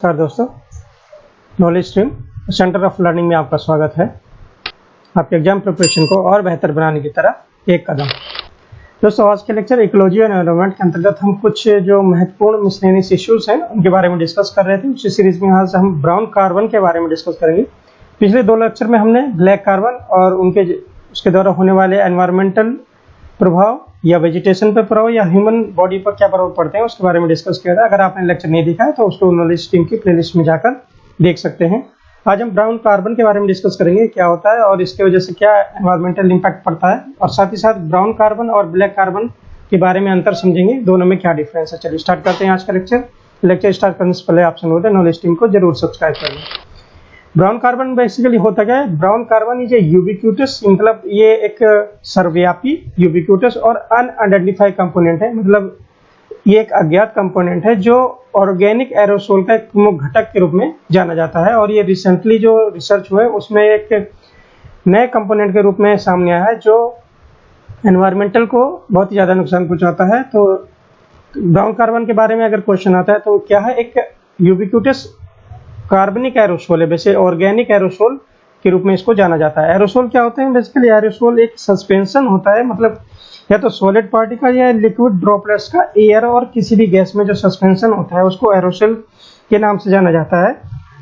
नमस्कार दोस्तों, knowledge stream centre of learning में आपका स्वागत है। आपके एग्जाम प्रिपरेशन को और बेहतर बनाने की तरफ एक कदम। दोस्तों, आज के लेक्चर इकोलॉजी एंड एनवायरनमेंट के अंतर्गत हम कुछ जो महत्वपूर्ण मिसलेनियस इश्यूज हैं उनके बारे में डिस्कस कर रहे थे। उसी सीरीज में आज हम ब्राउन कार्बन के बारे में डिस्कस करेंगे। पिछले दो लेक्चर में हमने ब्लैक कार्बन और उसके द्वारा होने वाले एनवायरमेंटल प्रभाव या वेजिटेशन पर प्रभाव या ह्यूमन बॉडी पर क्या प्रभाव पड़ते हैं उसके बारे में डिस्कस किया था। अगर आपने लेक्चर नहीं देखा है तो उसको नॉलेज स्ट्रीम की प्लेलिस्ट में जाकर देख सकते हैं। आज हम ब्राउन कार्बन के बारे में डिस्कस करेंगे, क्या होता है और इसके वजह से क्या एनवायरमेंटल इम्पैक्ट पड़ता है, और साथ ही साथ ब्राउन कार्बन और ब्लैक कार्बन के बारे में अंतर समझेंगे, दोनों में क्या डिफरेंस है। चलिए स्टार्ट करते हैं आज का लेक्चर स्टार्ट करने से पहले आपसे अनुरोध है नॉलेज स्ट्रीम को जरूर सब्सक्राइब कर लें। ब्राउन कार्बन बेसिकली होता क्या है? ब्राउन कार्बन इज यूबिक्यूटस, मतलब ये एक सर्वव्यापी यूबिक्यूटस और अनआइडेंटिफाइड कंपोनेंट है। मतलब ये एक अज्ञात कंपोनेंट है जो ऑर्गेनिक एरोसोल का एक प्रमुख घटक के रूप में जाना जाता है। और ये रिसेंटली जो रिसर्च हुआ है उसमें एक नए कंपोनेंट के रूप में सामने आया है जो एनवायरमेंटल को बहुत ही ज़्यादा नुकसान पहुंचाता है। तो ब्राउन कार्बन के बारे में अगर क्वेश्चन आता है तो क्या है? एक यूबिक्यूटस कार्बनिक एरोसोल है, वैसे ऑर्गेनिक एरोसोल के रूप में इसको जाना जाता है। एरोसोल क्या होते हैं? बेसिकली एरोसोल एक सस्पेंशन होता है, मतलब या तो सॉलिड पार्टिकल या लिक्विड ड्रॉपलेट्स का एयर और किसी भी गैस में जो सस्पेंशन होता है उसको एरोसोल के नाम से जाना जाता है।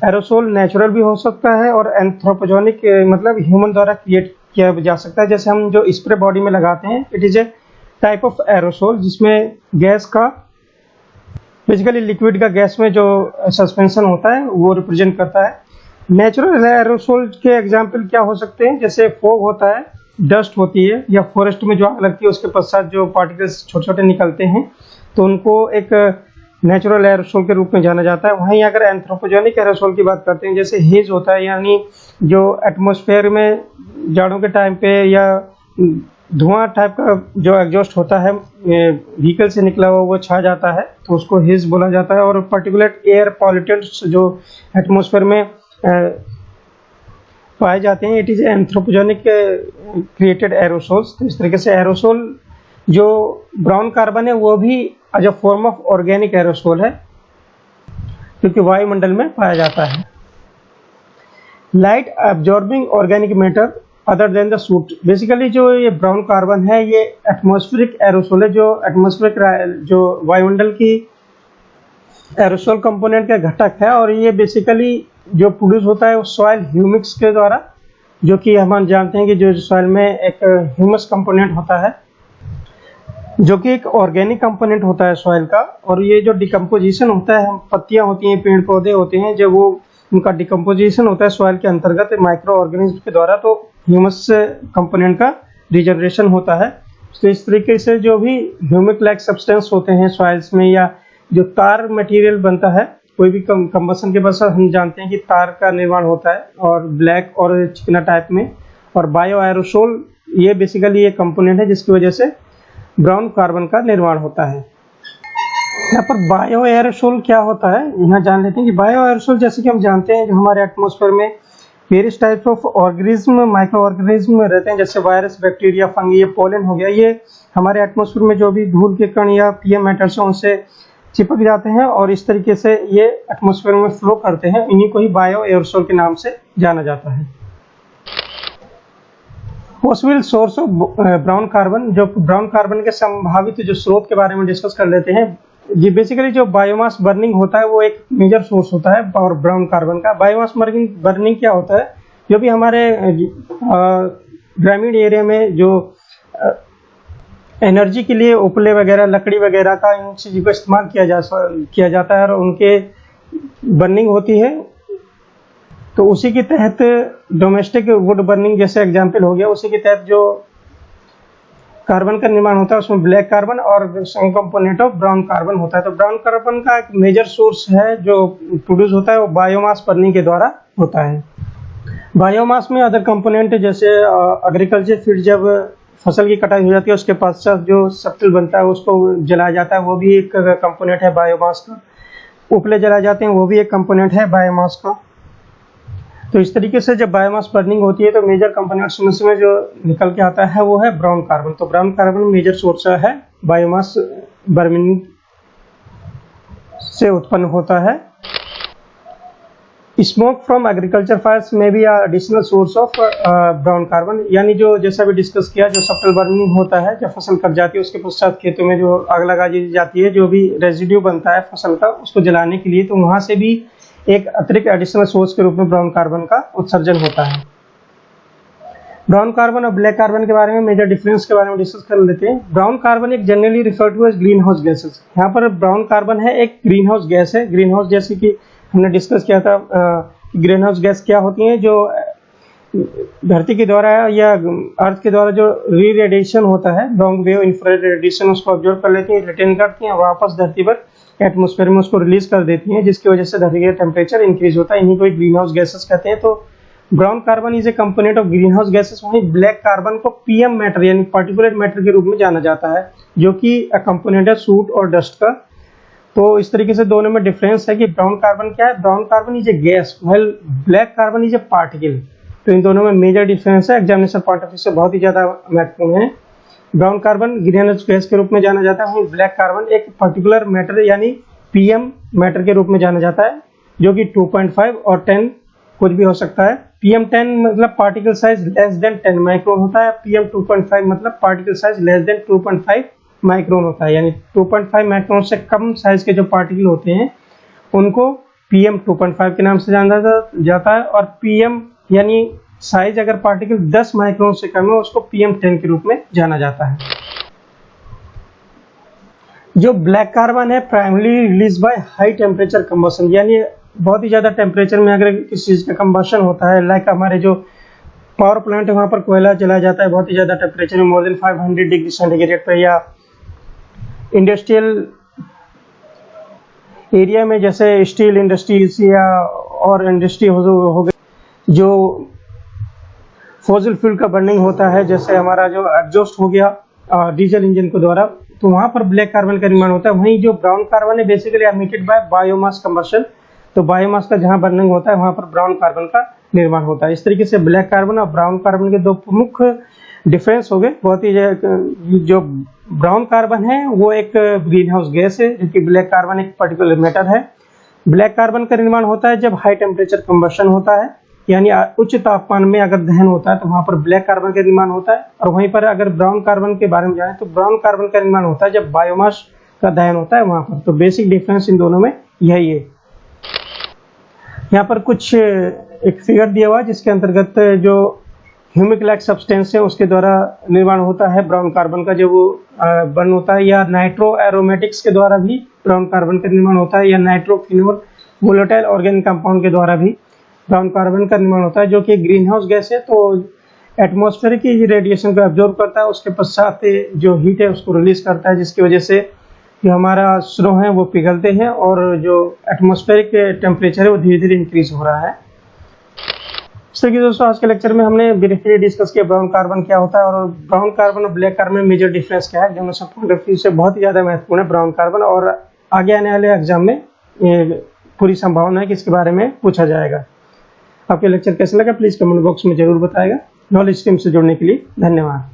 एरोसोल नेचुरल भी हो सकता है और एंथ्रोपोजेनिक, मतलब ह्यूमन द्वारा क्रिएट किया जा सकता है। जैसे हम जो स्प्रे बॉडी में लगाते हैं, it is a type of aerosol जिसमें गैस का, बेसिकली लिक्विड का गैस में जो सस्पेंशन होता है वो रिप्रेजेंट करता है। नेचुरल एरोसोल के एग्जांपल क्या हो सकते हैं? जैसे फॉग होता है, डस्ट होती है, या फॉरेस्ट में जो आग लगती है उसके पश्चात जो पार्टिकल्स छोटे छोटे निकलते हैं तो उनको एक नेचुरल एरोसोल के रूप में जाना जाता है। वहीं अगर एंथ्रोपोजेनिक एरोसोल की बात करते हैं, जैसे हेज होता है, यानी जो एटमॉस्फेयर में जाड़ों के टाइम पे या धुआं टाइप का जो एग्जॉस्ट होता है व्हीकल से निकला हुआ वो छा जाता है तो उसको हेज बोला जाता है। और पर्टिकुलर एयर पॉल्यूटेंट्स जो एटमॉस्फेयर में पाए जाते हैं, it is anthropogenic created aerosols. तो इस तरीके से एरोसोल जो ब्राउन कार्बन है वो भी as a form of organic aerosol है क्योंकि वायुमंडल में पाया जाता है। Light absorbing organic matter other than the soot, basically जो ये ब्राउन कार्बन है ये एटमॉस्फेरिक एरोसोल है, जो एटमॉस्फेरिक जो वायुमंडल की एरोसोल कंपोनेंट का घटक है। और ये बेसिकली जो प्रोड्यूस होता है वो सॉइल ह्यूमिक्स के द्वारा, जो कि हम जानते हैं कि जो सॉइल में एक ह्यूमस कंपोनेंट होता है जो कि एक ऑर्गेनिक कंपोनेंट होता है सॉइल का। और ये जो डिकम्पोजिशन होता है, पत्तियां होती हैं, पेड़ पौधे होते हैं, जब वो उनका डिकम्पोजिशन होता है सॉइल के अंतर्गत माइक्रो ऑर्गेनिज्म के द्वारा, तो ह्यूमस कंपोनेंट का रिजनरेशन होता है। तो इस तरीके से जो भी ह्यूमिक लाइक सब्सटेंस होते हैं सॉइल्स में, या जो तार मटेरियल बनता है, कोई भी कंबसन के बाद हम जानते हैं कि तार का निर्माण होता है, और ब्लैक और चिकना टाइप में। और बायो एरोसोल ये बेसिकली ये कंपोनेंट है जिसकी वजह से ब्राउन कार्बन का निर्माण होता है। यहाँ पर बायो एरोसोल क्या होता है यहाँ जान लेते हैं कि बायो एरोसोल, जैसे कि हम जानते हैं, जो हमारे एटमॉस्फेयर में various types of organism, micro organism रहते हैं, जैसे वायरस, बैक्टीरिया, फंगी, ये पोलन हो गया, ये हमारे एटमॉस्फेयर में जो भी धूल के कण या पीएम मैटर्स हैं उनसे चिपक जाते हैं और इस तरीके से ये एटमॉस्फेयर में फ्लो करते हैं। इन्हीं को ही बायो एरोसोल के नाम से जाना जाता है। Possible source of brown carbon, जो ब्राउन कार्बन के संभावित जो स्रोत के बारे में डिस्कस कर लेते हैं। जी, बेसिकली जो बायोमास बर्निंग होता है वो एक मेजर सोर्स होता है और ब्राउन कार्बन का। बायोमास बर्निंग क्या होता है? जो भी हमारे ग्रामीण एरिया में जो एनर्जी के लिए उपले वगैरह, लकड़ी वगैरह का, इन चीज़ों का इस्तेमाल किया जाता है और उनके बर्निंग होती है, तो उसी के तहत डोमेस्टिक वुड बर्निंग जैसे एग्जाम्पल हो गया, उसी के तहत जो कार्बन का निर्माण होता है उसमें ब्लैक कार्बन और some component of brown carbon होता है। तो ब्राउन कार्बन का एक मेजर सोर्स है जो प्रोड्यूस होता है वो बायोमास बर्निंग के द्वारा होता है। बायोमास में अदर कंपोनेंट जैसे एग्रीकल्चर फीड, जब फसल की कटाई हो जाती है उसके पश्चात जो सब्सटेंस बनता है उसको जलाया जाता है, वो भी एक कंपोनेंट है बायोमास का। उपले जलाए जाते हैं वो भी एक कंपोनेंट है बायोमास का। तो इस तरीके से जब बायोमास बर्निंग होती है तो मेजर कंपोनेंट्स में जो निकल के आता है वो है ब्राउन कार्बन। तो ब्राउन कार्बन मेजर सोर्स है बायोमास बर्निंग से उत्पन्न होता है। स्मोक फ्रॉम एग्रीकल्चर फायर्स में भी additional source of brown carbon, यानी जो जैसा भी डिस्कस किया, जो सब्टल बर्निंग होता है, जब फसल कट जाती है उसके पश्चात खेतों में जो आग लगा दी जाती है, जो भी रेजिड्यू बनता है फसल का उसको जलाने के लिए, तो वहां से भी एक अतिरिक्त एडिशनल सोर्स के रूप में ब्राउन कार्बन का उत्सर्जन होता है। ब्राउन कार्बन और ब्लैक कार्बन के बारे में मेजर डिफरेंस के बारे में डिस्कस कर लेते हैं। ब्राउन कार्बन एक generally refer to as greenhouse gases. यहाँ पर ब्राउन कार्बन है एक ग्रीन हाउस गैस है। ग्रीन हाउस जैसे कि हमने डिस्कस किया था, ग्रीन हाउस गैस क्या होती है, जो धरती के द्वारा या अर्थ के द्वारा जो रेडिएशन होता है, लॉन्ग वेव इंफ्रारेड रेडिएशन, उसको ऑब्जर्व कर लेती है, रिटेन करती हैं, वापस धरती पर एटमॉस्फेयर में उसको रिलीज कर देती हैं, जिसकी वजह से धरती का टेम्परेचर इंक्रीज होता है। इन्हीं को ग्रीन हाउस गैसेस कहते हैं। तो brown carbon is a component of green house gases. वहीं ब्लैक कार्बन को पीएम मैटर यानी पार्टिकुलेट मैटर के रूप में जाना जाता है, जो कि कंपोनेंट है सूट और डस्ट का। तो इस तरीके से दोनों में डिफरेंस है कि ब्राउन कार्बन क्या है, brown carbon is a gas while black carbon is a particle. तो इन दोनों में मेजर डिफरेंस है, एग्जामिनेशन पॉइंट ऑफ व्यू से बहुत ही ज्यादा महत्वपूर्ण है। Brown carbon green house gas के रूप में जाना जाता है, वहीं ब्लैक कार्बन एक पर्टिकुलर मैटर यानी पीएम मैटर के रूप में जाना जाता है, जो कि 2.5 और 10 कुछ भी हो सकता है। PM10 मतलब particle size less than 10 micron होता है, PM2.5 मतलब particle size less than 2.5 micron होता है, यानी 2.5 माइक्रोन से कम साइज के जो पार्टिकल होते हैं उनको PM2.5 के नाम से जाना जाता है। और PM यानी साइज अगर पार्टिकल 10 माइक्रोन से कम है उसको PM10 के रूप में जाना जाता है। जो ब्लैक कार्बन है primary release by high temperature combustion, यानी बहुत ही ज्यादा टेम्परेचर में अगर किसी चीज का कंबशन होता है, लाइक हमारे जो पावर प्लांट है वहां पर कोयला जलाया जाता है बहुत ही ज्यादा टेम्परेचर में, मोर देन 500 डिग्री सेंटीग्रेड पे, या इंडस्ट्रियल एरिया में जैसे स्टील इंडस्ट्रीज या और इंडस्ट्री हो गई, जो फॉसिल फ्यूल का बर्निंग होता है, जैसे हमारा जो एग्जॉस्ट हो गया डीजल इंजन के द्वारा, तो वहां पर ब्लैक कार्बन का निर्माण होता है। वहीं जो ब्राउन कार्बन है basically emitted by biomass combustion, तो बायोमास का जहां बर्निंग होता है वहां पर ब्राउन कार्बन का निर्माण होता है। इस तरीके से ब्लैक कार्बन और ब्राउन कार्बन के दो प्रमुख डिफरेंस हो गए। बहुत ही जो ब्राउन कार्बन है वो एक ग्रीन हाउस गैस है, जबकि ब्लैक कार्बन एक पर्टिकुलर मैटर है। ब्लैक कार्बन का निर्माण होता है जब हाई टेम्परेचर कंबशन होता है, यानी उच्च तापमान में अगर दहन होता है तो वहां पर ब्लैक कार्बन का निर्माण होता है। और वहीं पर अगर ब्राउन कार्बन के बारे में जाने तो ब्राउन कार्बन का निर्माण होता है जब बायोमास का दहन होता है वहां पर। तो बेसिक डिफरेंस इन दोनों में यही है। यहाँ पर कुछ एक फिगर दिया हुआ है जिसके अंतर्गत जो ह्यूमिक लाइक सब्सटेंस है उसके द्वारा निर्माण होता है ब्राउन कार्बन का, जो वो बर्न होता है, या नाइट्रो एरोमेटिक्स के द्वारा भी ब्राउन कार्बन का निर्माण होता है, या नाइट्रोफिनोल वोलेटाइल ऑर्गेनिक कंपाउंड के द्वारा भी ब्राउन कार्बन का निर्माण होता है, जो कि ग्रीन हाउस गैस है। तो एटमॉस्फेयर की रेडिएशन को एब्जॉर्ब करता है, उसके पश्चात जो हीट है उसको रिलीज करता है, जिसकी वजह से जो हमारा स्नो है वो पिघलते हैं और जो एटमॉस्फेरिक टेम्परेचर है वो धीरे धीरे इंक्रीज हो रहा है। इस तरीके से दोस्तों आज के लेक्चर में हमने ब्रीफली डिस्कस किया ब्राउन कार्बन क्या होता है और ब्राउन कार्बन और ब्लैक कार्बन में मेजर डिफरेंस क्या है, जो पॉइंट ऑफ व्यू से बहुत ही ज्यादा महत्वपूर्ण है ब्राउन कार्बन। और आगे आने वाले एग्जाम में पूरी संभावना है कि इसके बारे में पूछा जाएगा। आपके लेक्चर कैसा लगा प्लीज कमेंट बॉक्स में जरूर बताएगा। नॉलेज स्ट्रीम से जुड़ने के लिए धन्यवाद।